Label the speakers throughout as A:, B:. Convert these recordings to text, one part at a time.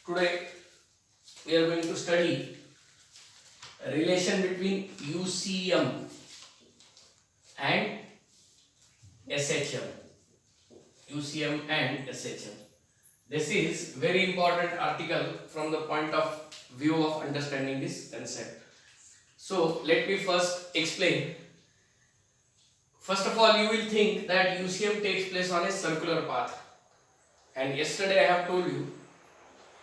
A: Today we are going to study a relation between UCM and SHM. UCM and SHM. This is very important article from the point of view of understanding this concept. So let me first explain. First of all, you will think that UCM takes place on a circular path, and yesterday I have told you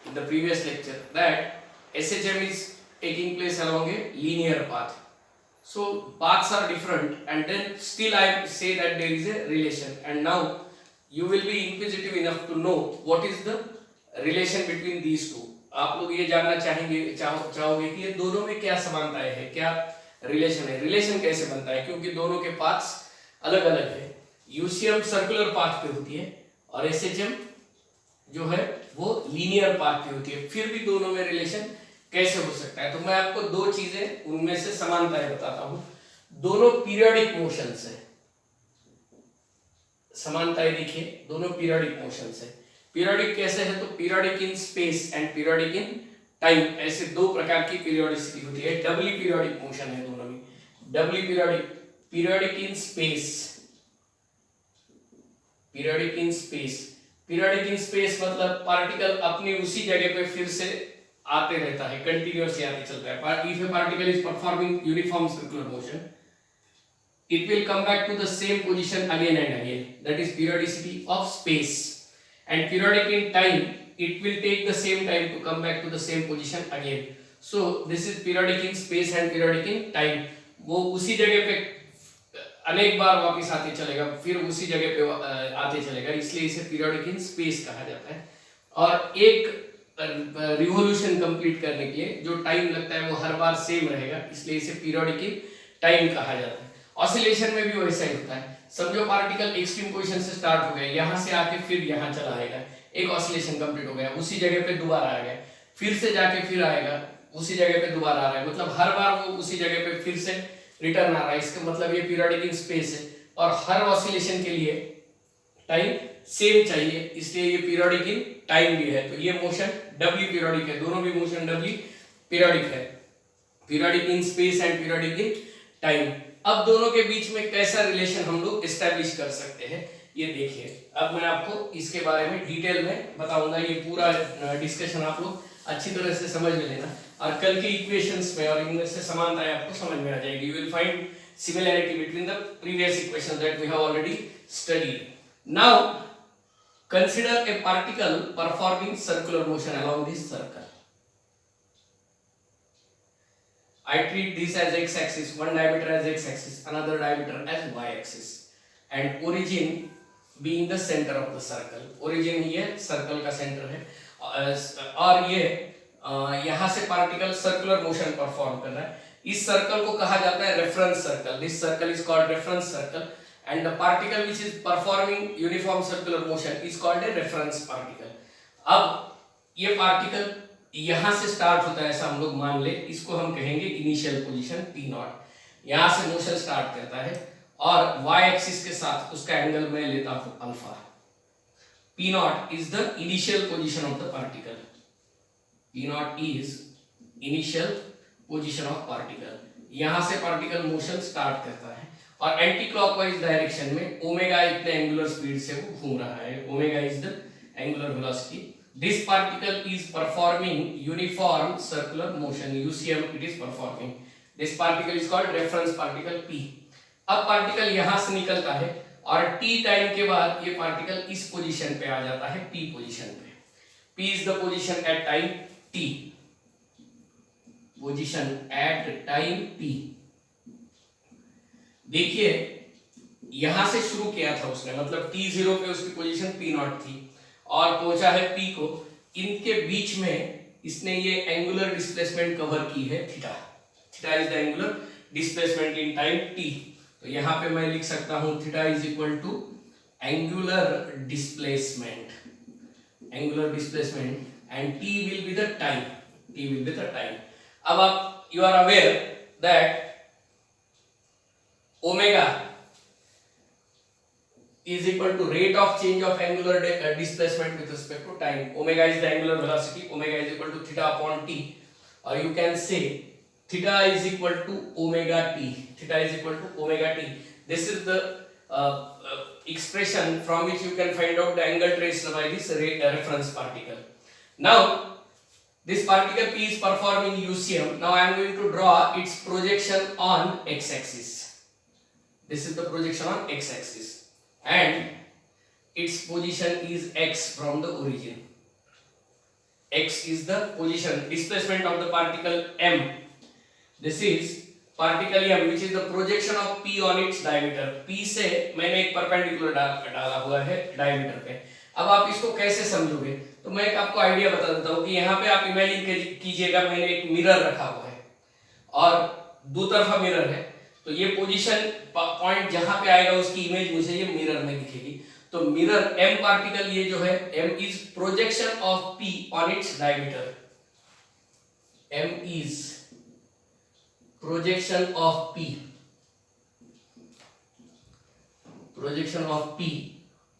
A: in the previous lecture that SHM is taking place along a linear path. So paths are different, and then still I say that there is a relation. And now you will be inquisitive enough to know what is the relation between these two. आप लोग ये जानना चाहोगे कि ये दोनों में क्या समानताएं है, क्या रिलेशन है, रिलेशन कैसे बनता है, क्योंकि दोनों के पाथ्स अलग अलग है. यूसीएम सर्कुलर पाथ पे होती है और एसएचएम जो है वो लीनियर पाथ पे होती है. फिर भी दोनों में रिलेशन कैसे हो सकता है? तो मैं आपको दो चीजें उनमें से समानताएं बताता हूं. दोनों पीरियोडिक मोशंस है. समानताएं देखिए, दोनों पीरियोडिक मोशंस है. पीरियोडिक कैसे है? तो periodic in space and periodic in time, ऐसे दो प्रकार की पीरियोडिसिटी होती है. डबली पीरियोडिक मोशन है दोनों में. Doubly periodic, periodic in space, periodic in space. Periodic in space मतलब पार्टिकल अपनी उसी जगह पे फिर से आते रहता है, कंटिन्यूअसली आते चलता है. If A particle is performing uniform circular motion, it will come back to the same position again and again. That is periodicity of space. And periodic in time, it will take the same time to come back to the same position again. So this is periodic in space and periodic in time. वो उसी जगह पे अनेक बार वापस आते चलेगा, फिर उसी जगह पे आते चलेगा, इसलिए इसे पीरियोडिक इन स्पेस कहा जाता है. और एक रिवोल्यूशन कंप्लीट करने के लिए जो टाइम लगता है वो हर बार सेम रहेगा, इसलिए इसे पीरियोडिक इन टाइम कहा जाता है. ऑसिलेशन में भी वैसा ही होता है. समझो पार्टिकल एक्सट्रीम पोजीशन से स्टार्ट हो गया, यहां से आके फिर यहां चला आएगा, एक ऑसिलेशन कंप्लीट हो गया, उसी जगह पे दोबारा आ गया, फिर से जाके फिर आएगा, उसी जगह पे दोबारा आ रहा है, मतलब हर बार वो उसी जगह पे फिर से रिटर्न आ रहा है. इसका मतलब ये पीरियोडिक इन स्पेस है और हर ऑसिलेशन के लिए टाइम सेम चाहिए, इसलिए ये पीरियोडिक इन टाइम भी है. तो ये मोशन डबली पीरियोडिक है, दोनों भी मोशन डबली पीरियोडिक है, periodic in space and periodic in time. अब दोनों के बीच में कैसा रिलेशन हम लोग एस्टैब्लिश कर सकते हैं ये देखिए. अब मैं आपको इसके बारे में डिटेल में बताऊंगा. ये पूरा डिस्कशन आप लोग अच्छी तरह से समझ में लेना और कल के इक्वेशंस में और इनमें से समानताएं आपको समझ में आ जाएगी. You will find similarity between the previous equations that we have already studied. Now consider a particle performing circular motion along this circle. I treat this as x-axis, one diameter as x-axis, another diameter as y-axis, and origin being the center of the circle. Origin ये circle का center है और ये यहाँ से particle circular motion perform कर रहा है. इस circle को कहा जाता है reference circle. This circle is called reference circle, and the particle which is performing uniform circular motion is called a reference particle. अब ये particle यहां से स्टार्ट होता है, ऐसा हम लोग मान ले, इसको हम कहेंगे इनिशियल पोजीशन P नॉट. यहां से मोशन स्टार्ट करता है और y एक्सिस के साथ उसका एंगल मैं लेता हूं alpha. P not is the initial position of the particle. P not is initial position of particle. यहां से पार्टिकल मोशन स्टार्ट करता है और एंटी क्लॉकवाइज डायरेक्शन में ओमेगा इतने एंगुलर स्पीड से वो घूम रहा है. Omega is the angular velocity. This particle is performing uniform circular motion. UCM it is performing. This particle is called reference particle P. अब पार्टिकल यहां से निकलता है और t टाइम के बाद ये पार्टिकल इस पोजीशन पे आ जाता है, P पोजीशन पे. P is the position at time t. Position at time t. देखिए यहां से शुरू किया था उसने, मतलब t0 पे उसकी पोजीशन P नॉट थी और पहुंचा है P को. इनके बीच में इसने ये एंगुलर डिस्प्लेसमेंट कवर की है theta. Theta is the angular displacement in time t. तो यहां पे मैं लिख सकता हूं theta is equal to angular displacement, angular displacement, and t will be the time. t will be the time. अब आप you are aware that omega is equal to rate of change of angular displacement with respect to time. Omega is the angular velocity. Omega is equal to theta upon t, or you can say theta is equal to omega t. Theta is equal to omega t. This is the expression from which you can find out the angle traced by this reference particle. Now this particle P is performing UCM. Now I am going to draw its projection on x-axis. This is the projection on x-axis, and its position is x from the origin. X is the position, displacement of the particle m. This is particle m, which is the projection of P on its diameter. P से मैंने एक perpendicular डाला हुआ है diameter पे. अब आप इसको कैसे समझोगे? तो मैं एक आपको आइडिया बता देता हूँ कि यहाँ पे आप इमेजिन कीजिएगा मैंने एक मिरर रखा हुआ है और दो तरफा मिरर है, तो ये पोजीशन पॉइंट जहां पे आएगा उसकी इमेज मुझे ये मिरर में दिखेगी. तो मिरर m पार्टिकल ये जो है m is projection of p on its diameter. m is projection of P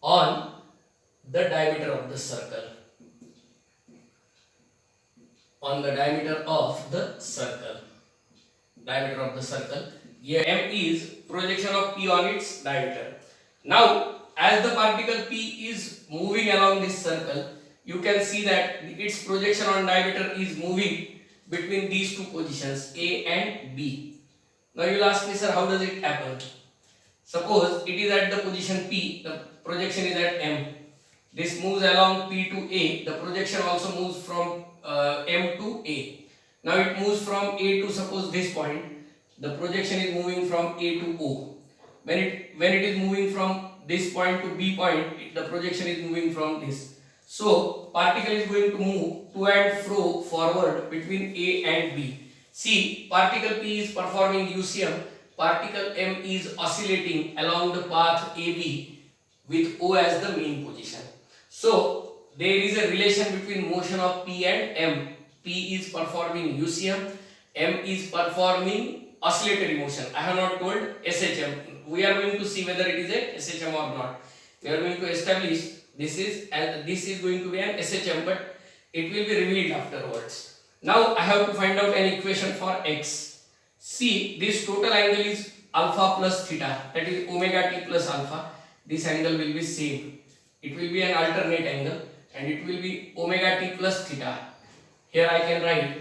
A: on the diameter of the circle. On the diameter of the circle. Diameter of the circle. Here M is projection of P on its diameter. Now, as the particle P is moving along this circle, you can see that its projection on diameter is moving between these two positions A and B. Now you will ask me, sir, how does it happen? Suppose it is at the position P, the projection is at M. This moves along P to A, the projection also moves from M to A. Now it moves from A to, suppose, this point, the projection is moving from A to O. When it is moving from this point to B point, the projection is moving from this. So particle is going to move to and fro forward between A and B. See, particle P is performing UCM, particle M is oscillating along the path AB with O as the main position. So there is a relation between motion of P and M. P is performing UCM, M is performing oscillatory motion. I have not told SHM. We are going to see whether it is a SHM or not. We are going to establish this is going to be an SHM, but it will be revealed afterwards. Now I have to find out an equation for x. See, this total angle is alpha plus theta, that is omega t plus alpha. This angle will be same. It will be an alternate angle and it will be omega t plus theta. Here I can write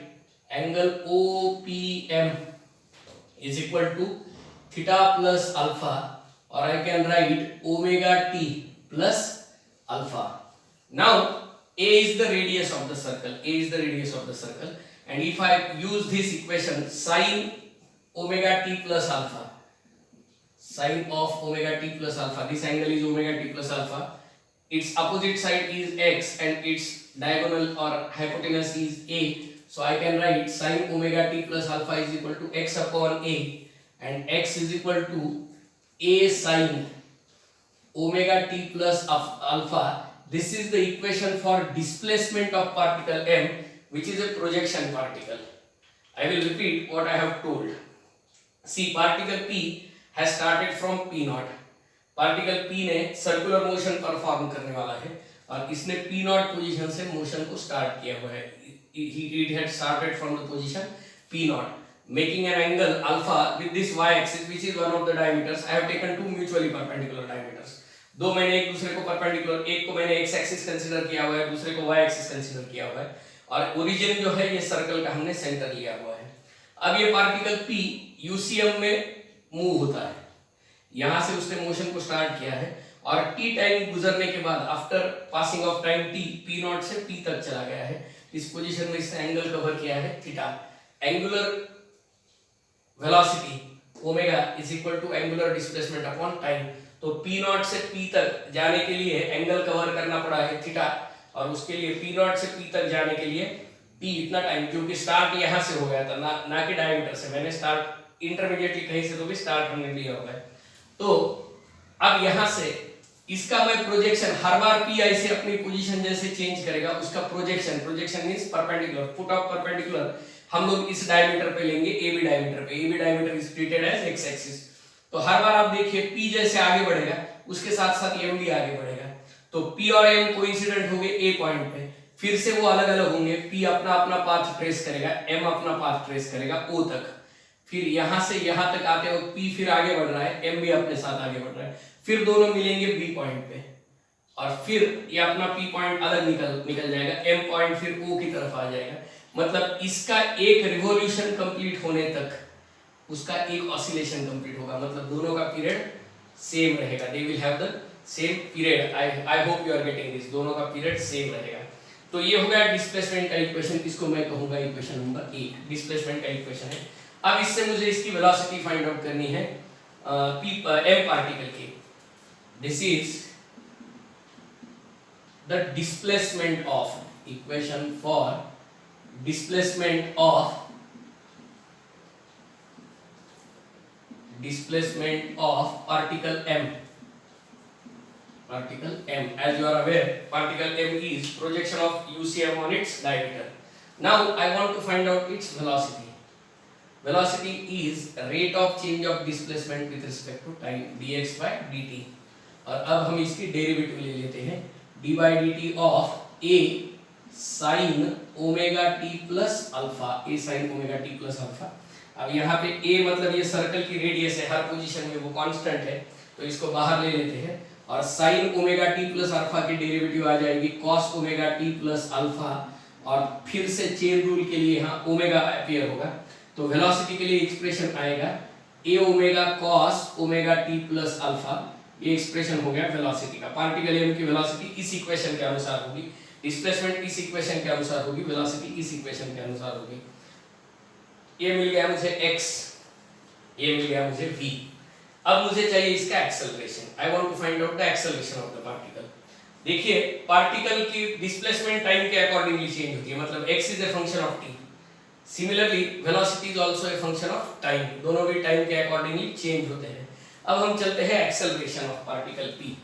A: angle OPM is equal to theta plus alpha, or I can write omega t plus alpha. Now A is the radius of the circle. A is the radius of the circle, and if I use this equation, sine omega t plus alpha, sine of omega t plus alpha, this angle is omega t plus alpha. Its opposite side is x and its diagonal or hypotenuse is a. So I can write sine omega t plus alpha is equal to x upon a, and x is equal to a sine omega t plus alpha. This is the equation for displacement of particle M, which is a projection particle. I will repeat what I have told. See, particle P has started from P naught. Particle P ने circular motion perform करने वाला है और इसने P not position से motion को start किया हुआ है. It had started from the position P naught, making an angle alpha with this y-axis, which is one of the diameters. I have taken two mutually perpendicular diameters. दो मैंने एक दूसरे को परपेंडिकुलर, एक को मैंने x एक्सिस कंसीडर किया हुआ है, दूसरे को y एक्सिस कंसीडर किया हुआ है, और ओरिजिन जो है ये सर्कल का हमने सेंटर लिया हुआ है. अब ये पार्टिकल P UCM में मूव होता है, यहाँ से उसने मोशन को स्टार्ट किया है और t टाइम गुजरने के बाद, after passing of time t, P naught से P तक चला गया है. इस पोजीशन में इसने एंगल कवर किया है theta. Angular velocity omega is equal to angular displacement upon time. तो P नॉट से P तक जाने के लिए एंगल कवर करना पड़ा है थीटा, और उसके लिए P नॉट से P तक जाने के लिए T इतना टाइम, क्योंकि स्टार्ट यहाँ से हो गया था ना कि डायमीटर से. मैंने स्टार्ट इंटरमीडिएटली कहीं से तो भी स्टार्ट हमने लिया हुआ है. तो अब यहाँ से इसका मैं प्रोजेक्शन, हर बार P ऐसे अपनी पोजीशन जैसे चेंज करेगा, उसका projection means perpendicular, foot of perpendicular हम लोग इस डायमीटर पे लेंगे, AB डायमीटर पे. AB diameter is treated as x axis. तो हर बार आप देखिए P जैसे आगे बढ़ेगा उसके साथ साथ m भी आगे बढ़ेगा। तो p और m कोइंसिडेंट हो गए a पॉइंट पे, फिर से वो अलग अलग होंगे। p अपना अपना पाथ ट्रेस करेगा, m अपना पाथ ट्रेस करेगा o तक, फिर यहां से यहां तक आते वक्त p फिर आगे बढ़ रहा है, m भी अपने साथ आगे बढ़ रहा है, फिर दोनों मिलेंगे b पॉइंट पे, और फिर ये अपना p पॉइंट अलग निकल जाएगा, m पॉइंट फिर o की तरफ आ जाएगा। मतलब इसका एक रिवॉल्यूशन कंप्लीट होने तक उसका एक ऑसिलेशन कंप्लीट होगा, मतलब दोनों का पीरियड सेम रहेगा, they will have the same period. I hope you are getting this, दोनों का पीरियड सेम रहेगा। तो ये हो गया डिस्प्लेसमेंट का इक्वेशन, इसको मैं कहूंगा इक्वेशन नंबर 1, डिस्प्लेसमेंट का इक्वेशन है। अब इससे मुझे इसकी वेलोसिटी फाइंड आउट करनी है m पार्टिकल की। This is the displacement of equation for displacement of particle m. Particle m, as you are aware, particle m is projection of UCM on its diameter. Now I want to find out its velocity. Velocity is rate of change of displacement with respect to time, dx by dt. और अब हम इसकी derivative ले लेते हैं, d by dt of a sine omega t plus alpha, A sine omega t plus alpha. अब यहाँ पे a मतलब ये सर्कल की रेडियस है, हर पोजीशन में वो कांस्टेंट है, तो इसको बाहर ले लेते हैं, और sine omega t plus alpha की डेरिवेटिव आ जाएगी cos omega t plus alpha, और फिर से चेन रूल के लिए यहाँ ओमेगा अपीयर होगा, तो वेलोसिटी के लिए एक्सप्रेशन आएगा a omega cos omega t plus alpha. ये एक्सप्रेशन हो गया वेलोसिटी का। पार्टिकल m की वेलोसिटी इस इक्वेशन के अनुसार होगी, डिस्प्लेसमेंट इस इक्वेशन के अनुसार होगी, वेलोसिटी इस इक्वेशन के अनुसार होगी। ये मिल गया मुझे x, ये मिल गया मुझे v। अब मुझे चाहिए इसका acceleration. I want to find out the acceleration of the particle. देखिए पार्टिकल की डिस्प्लेसमेंट टाइम के अकॉर्डिंगली चेंज होती है, मतलब x is a function of t, similarly velocity is also a function of time, दोनों भी टाइम के accordingly change होते हैं। अब हम चलते हैं एक्सेलरेशन ऑफ पार्टिकल p।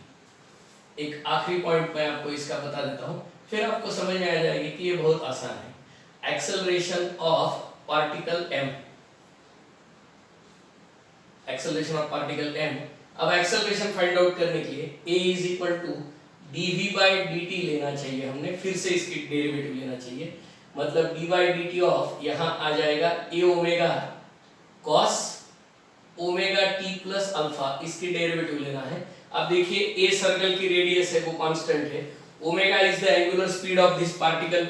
A: एक आखिरी पॉइंट मैं आपको इसका बता देता हूं, फिर आपको समझ में आ जाएगी कि ये बहुत आसान है। Acceleration of particle m, acceleration of particle m। अब एक्सेलरेशन फाइंड आउट करने के लिए a is equal to dv by dt लेना चाहिए हमने, फिर से इसकी डेरिवेटिव लेना चाहिए, मतलब d by dt ऑफ यहाँ आ जाएगा a omega cos omega t plus alpha, इसकी डेरिवेटिव लेना है। अब देखिए a सर्कल की रेडियस है वो कांस्टेंट है, omega is the angular speed of this particle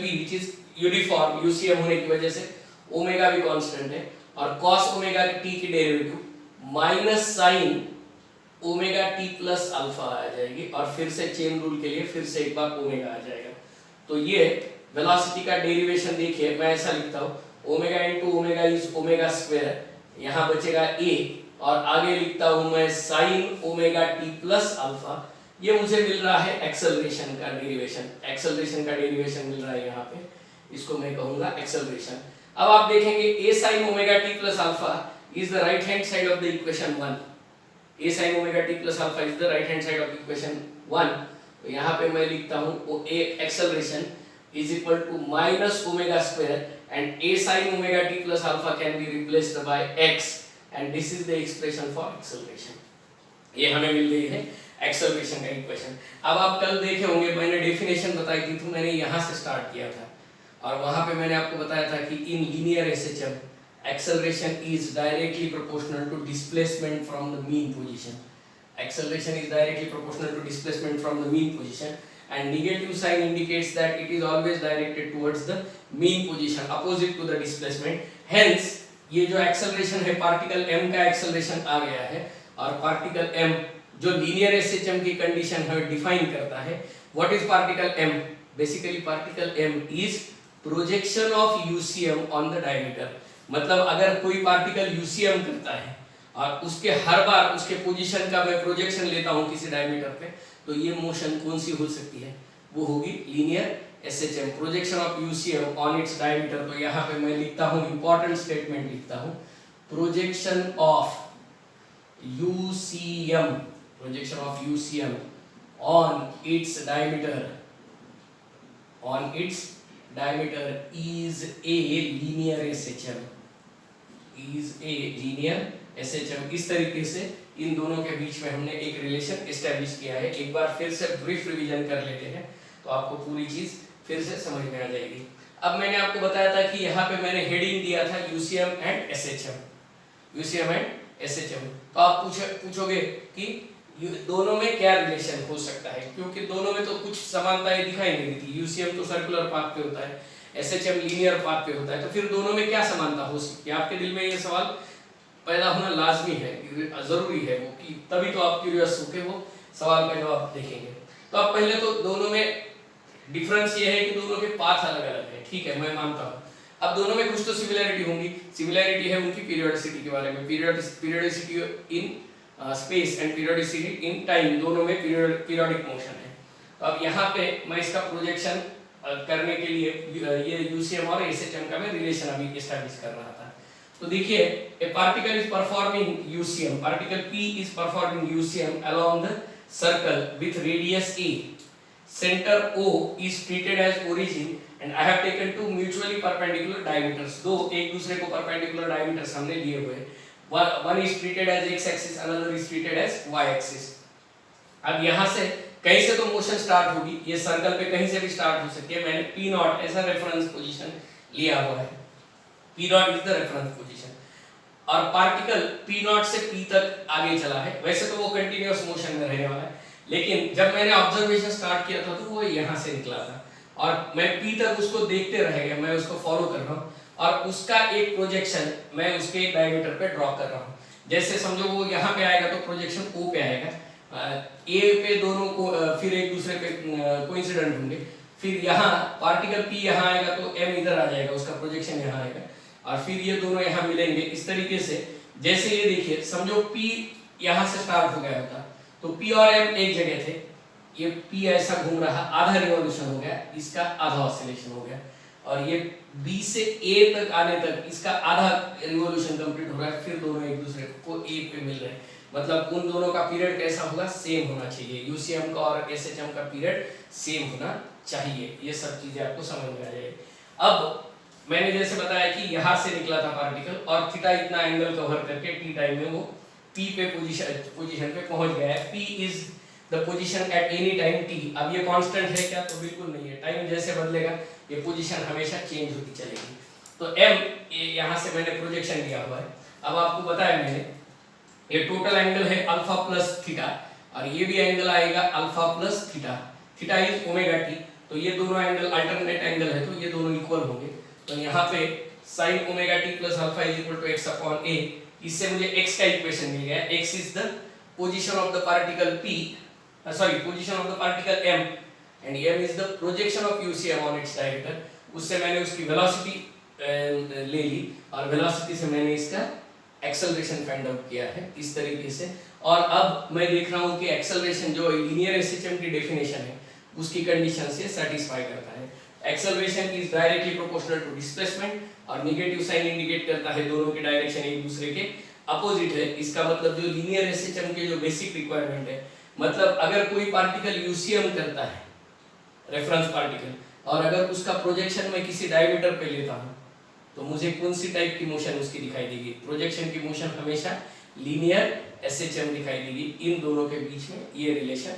A: p which is uniform UCM होने की वजह से ओमेगा भी कांस्टेंट है, और cos ओमेगा t की derivative minus sine omega t plus alpha आ जाएगी, और फिर से चेन रूल के लिए फिर से एक बार ओमेगा आ जाएगा। तो ये वेलोसिटी का डेरिवेशन देखिए, मैं ऐसा लिखता हूँ omega into omega is omega square, यहाँ बचेगा a, और आगे लिखता हूँ मैं sign omega t plus alpha. ये मुझे मिल रहा है एक्सेलरेशन का डेरिवेशन, एक्सेलरेशन का डेरिवेशन मिल रहा है यहाँ पे, इसको मैं कहूँगा एक्सेलरेशन। अब आप देखेंगे a sin omega t plus alpha is the right hand side of the equation 1, a sin omega t plus alpha is the right hand side of equation 1। तो यहाँ पे मैं लिखता हूँ a acceleration is equal to minus omega square, and a sin omega t plus alpha can be replaced by x, and this is the expression for acceleration. ये हमें मिल गई है एक्सेलरेशन का इक्वेशन। अब आप कल देखे होंगे मैंने डेफिनेशन बताई थी, तो मैंने यहाँ से स्टार्ट किया था, और वहाँ पे मैंने आपको बताया था कि in linear SHM acceleration is directly proportional to displacement from the mean position. Acceleration is directly proportional to displacement from the mean position, and negative sign indicates that it is always directed towards the mean position, opposite to the displacement. Hence ये जो acceleration है particle m का acceleration आ गया है, और particle m जो linear SHM की condition है डिफाइन करता है। What is particle m? Basically particle m is projection of UCM on the diameter. मतलब अगर कोई पार्टिकल UCM करता है और उसके हर बार उसके पोजीशन का मैं प्रोजेक्शन लेता हूं किसी डायमीटर पे, तो ये मोशन कौन सी हो सकती है? वो होगी linear SHM, projection of UCM on its diameter. तो यहाँ पे मैं लिखता हूँ इंपॉर्टेंट स्टेटमेंट लिखता हूँ, projection of UCM, projection of UCM on its diameter is a linear SHM, is a linear SHM। इस तरीके से इन दोनों के बीच में हमने एक रिलेशन एस्टेब्लिश किया है। एक बार फिर से ब्रीफ रिवीजन कर लेते हैं तो आपको पूरी चीज फिर से समझ में आ जाएगी। अब मैंने आपको बताया था कि यहाँ पे मैंने हेडिंग दिया था UCM and SHM, UCM and SHM. तो आप पूछोगे कि दोनों में क्या रिलेशन हो सकता है, क्योंकि दोनों में तो कुछ समानताएं दिखाई नहीं देती। यूसीएम तो सर्कुलर पाथ पे होता है, एसएचएम लीनियर पाथ पे होता है, तो फिर दोनों में क्या समानता हो सकती है? आपके दिल में ये सवाल पैदा होना लाजमी है, जरूरी है वो, कि तभी तो आप क्यूरियस होके वो सवाल का जवाब देखेंगे। तो अब पहले तो दोनों में डिफरेंस ये है कि दोनों के पाथ अलग अलग है, ठीक है, मैं मानता हूँ। अब दोनों में कुछ तो सिमिलरिटी होंगी। सिमिलरिटी है उनकी पीरियोडिसिटी के बारे में, periodicity in space and periodicity in time, दोनों में पीरियोडिक मोशन है। तो अब यहाँ पे मैं इसका प्रोजेक्शन करने के लिए ये यूसीएम और एसएचएम का मैं रिलेशन अभी एस्टैब्लिश कर रहा था। तो देखिए, ए particle is performing UCM, particle P is performing UCM along the circle with radius A. Center O is treated as origin and I have taken two mutually perpendicular diameters. दो एक दूसरे को perpendicular diameters हमने लिए हुए। One is treated as x axis, another is treated as y axis. अब यहाँ से कहीं से तो मोशन स्टार्ट होगी, ये सर्कल पे कहीं से भी स्टार्ट हो सकती है। मैंने P नॉट ऐसा रेफरेंस पोजीशन लिया हुआ है, P not is the reference position, और पार्टिकल P नॉट से P तक आगे चला है। वैसे तो वो कंटिन्यूअस मोशन में रहने वाला है, लेकिन जब मैंने ऑब्जर्वेशन स्टार्ट किया था तो वो यहाँ से निकला था और मैं P तक उसको देखते रह गया, मैं उसको फॉलो कर रहा हूँ और उसका एक प्रोजेक्शन मैं उसके डायमीटर पे ड्रॉ कर रहा हूँ। जैसे समझो वो यहाँ पे आएगा तो प्रोजेक्शन O पे आएगा, A पे दोनों को फिर एक दूसरे पे कोइंसिडेंट होंगे, फिर यहाँ पार्टिकल P यहाँ आएगा तो M इधर आ जाएगा, उसका प्रोजेक्शन यहाँ आएगा और फिर ये दोनों यहाँ मिलेंगे इस तरीके से। जैसे ये देखिए, समझो P यहाँ से स्टार्ट हो गया होता तो P और M एक जगह थे, ये P ऐसा घूम रहा, आधा रिवॉल्यूशन हो गया, इसका आधा ऑसिलेशन हो गया, और ये B से A तक आने तक इसका आधा रिवॉल्यूशन कंप्लीट हो रहा है, फिर दोनों एक दूसरे को A पे मिल रहे हैं। मतलब उन दोनों का पीरियड कैसा होगा? सेम होना चाहिए। यूसीएम का और एसएचएम का पीरियड सेम होना चाहिए। ये सब चीजें आपको समझ में आ जाएगी। अब मैंने जैसे बताया कि यहाँ से निकला था पार्टिकल और थीटा इतना एंगल कवर करके टी टाइम में वो P पे पोजीशन पे पहुंच गया है। P is the position at any time t। अब ये कांस्टेंट है क्या? तो बिल्कुल नहीं है, टाइम जैसे बदलेगा ये पोजीशन हमेशा चेंज होती चलेगी। तो m यहाँ से मैंने प्रोजेक्शन लिया हुआ है। अब आपको बताया मैंने ये टोटल एंगल है अल्फा प्लस थीटा और ये भी एंगल आएगा alpha plus theta, theta is omega T. तो ये दोनों एंगल अल्टरनेट एंगल है तो ये दोनों इक्वल होंगे। तो यहाँ पे sin omega t plus alpha is equal to x upon a। इससे मुझे x का इक्वेशन मिल गया। x is the position of the particle p, position of the particle m and m is the projection of UCM on its diameter. उससे मैंने उसकी velocity ले ली और वेलोसिटी से मैंने इसका एक्सेलरेशन फाइंड आउट किया है इस तरीके से। और अब मैं देख रहा हूँ कि एक्सेलरेशन जो लीनियर एसएचएम की डेफिनेशन है उसकी कंडीशन से सेटिस्फाई करता है। Acceleration is directly proportional to displacement और नेगेटिव साइन इंडिकेट करता है दोनों की डायरेक्शन एक दूसरे के अपोजिट है। इसका मतलब जो लीनियर एसएचएम के जो बेसिक रिक्वायरमेंट है, मतलब अगर कोई पार्टिकल यूसीएम करता है रेफरेंस पार्टिकल और अगर उसका प्रोजेक्शन मैं किसी डायमीटर पे लेता हूँ तो मुझे कौन सी टाइप की मोशन उसकी दिखाई देगी? प्रोजेक्शन की मोशन हमेशा लीनियर एसएचएम दिखाई देगी। इन दोनों के बीच में ये रिलेशन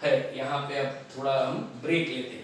A: है। यहाँ पे अब थोड़ा हम ब्रेक लेते हैं।